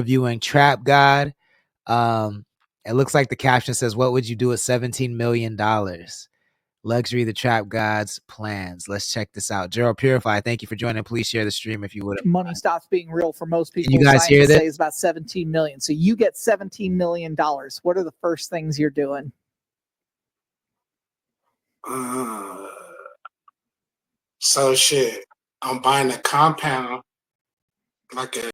reviewing Trap God. It looks like the caption says, "What would you do with $17 million? Luxury, the Trap God's plans." Let's check this out. Gerald Purify, thank you for joining. Please share the stream if you would. Money stops being real for most people. Can you guys hear Scientists this? say it's about 17 million. So you get $17 million. What are the first things you're doing? So shit, I'm buying a compound, like a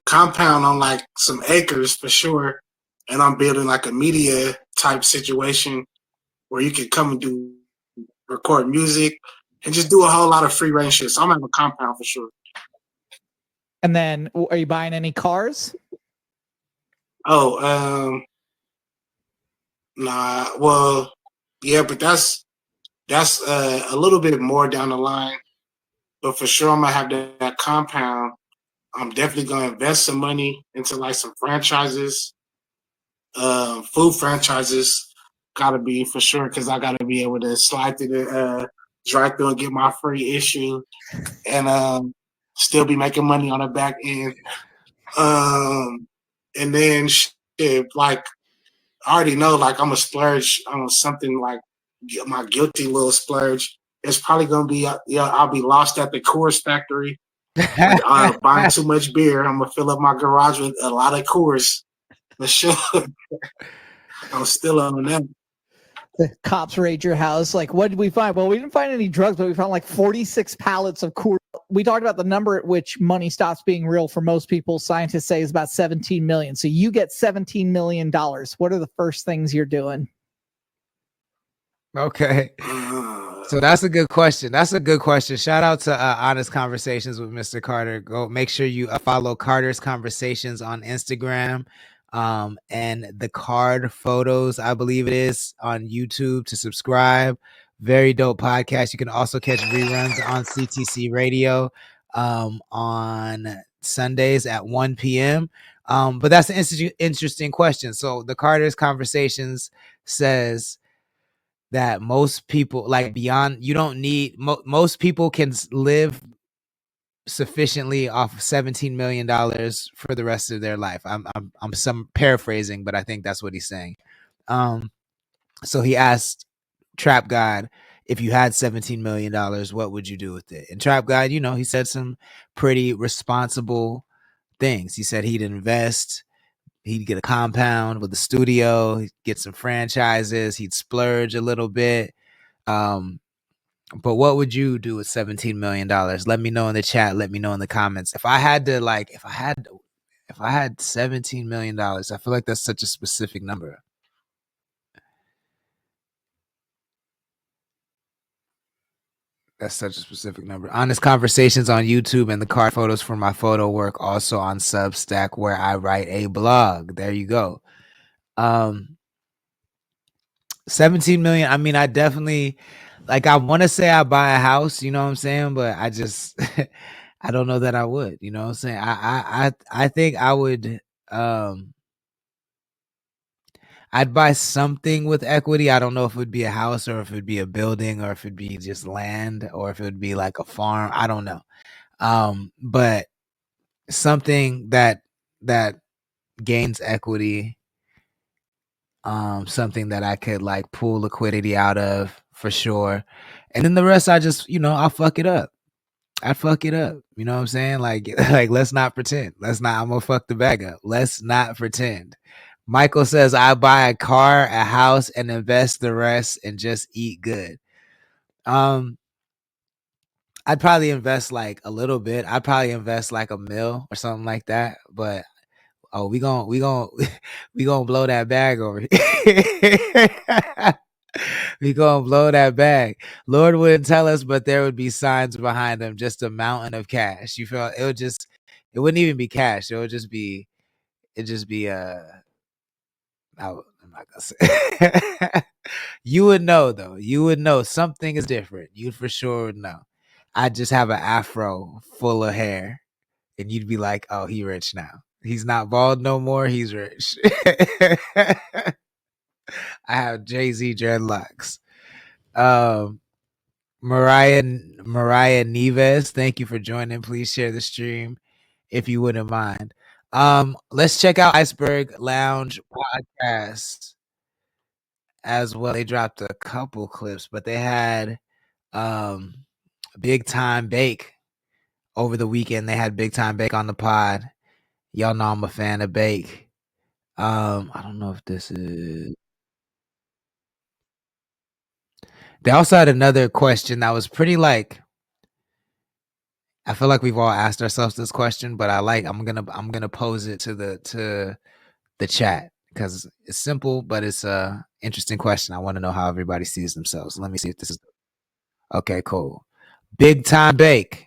compound on like some acres for sure, and I'm building like a media type situation where you can come and record music and just do a whole lot of free range shit. So I'm gonna have a compound for sure. And then, are you buying any cars? Oh, nah. Well, yeah, but that's a little bit more down the line. But for sure, I'm gonna have that compound. I'm definitely gonna invest some money into like some franchises, food franchises. Gotta be for sure because I gotta be able to slide through the drive-through and get my free issue, and still be making money on the back end. And then shit, like I already know, like I'm a splurge on something like my guilty little splurge. It's probably gonna be I'll be lost at the Coors factory. Buying too much beer. I'm gonna fill up my garage with a lot of Coors. For sure. I'm still on that. The cops raid your house. Like, what did we find? Well, we didn't find any drugs, but we found like 46 pallets of Coors. We talked about the number at which money stops being real for most people. Scientists say is about 17 million. So you get $17 million. What are the first things you're doing? Okay. So that's a good question. Shout out to Honest Conversations with Mr. Carter. Go make sure you follow Carter's Conversations on Instagram, and the Card Photos, I believe it is, on YouTube to subscribe. Very dope podcast. You can also catch reruns on CTC Radio on Sundays at 1 p.m. But that's an interesting question. So the Carter's Conversations says that most people, like, beyond, you don't need, most people can live sufficiently off of $17 million for the rest of their life. I'm some paraphrasing, but I think that's what he's saying. So he asked Trap God, if you had $17 million, what would you do with it? And Trap God, he said some pretty responsible things. He said he'd invest, he'd get a compound with a studio, he'd get some franchises, he'd splurge a little bit. But what would you do with $17 million? Let me know in the chat. Let me know in the comments. If I had $17 million, I feel like that's such a specific number. That's such a specific number. Honest Conversations on YouTube and the card photos for my photo work also on Substack, where I write a blog. There you go. 17 million. I mean, I definitely, like, I want to say I buy a house, you know what I'm saying? But I just, I don't know that I would, you know what I'm saying? I think I would, I'd buy something with equity. I don't know if it would be a house or if it would be a building or if it'd be just land or if it would be like a farm. I don't know. But something that gains equity, something that I could like pull liquidity out of for sure. And then the rest, I just, I'll fuck it up. I fuck it up. You know what I'm saying? Like, let's not pretend. I'm gonna fuck the bag up. Let's not pretend. Michael says, I buy a car, a house, and invest the rest and just eat good. I'd probably invest like a little bit. I'd probably invest like $1 million or something like that. But we gonna blow that bag over here. We gonna blow that bag. Lord wouldn't tell us, but there would be signs behind them, just a mountain of cash. You feel it wouldn't even be cash. I'm not gonna say. You would know though. You would know something is different. You for sure would know. I'd just have an afro full of hair, and you'd be like, "Oh, he rich now. He's not bald no more. He's rich." I have Jay-Z dreadlocks. Mariah Neves, thank you for joining. Please share the stream if you wouldn't mind. Let's check out Iceberg Lounge podcast as well. They dropped a couple clips, but they had Big Time Bake over the weekend. They had Big Time Bake on the pod. Y'all know I'm a fan of Bake. I don't know if this is. They also had another question that was pretty like. I feel like we've all asked ourselves this question, but I'm gonna pose it to the chat because it's simple, but it's a interesting question. I want to know how everybody sees themselves. Let me see if this is okay. Cool. Big Time Bake.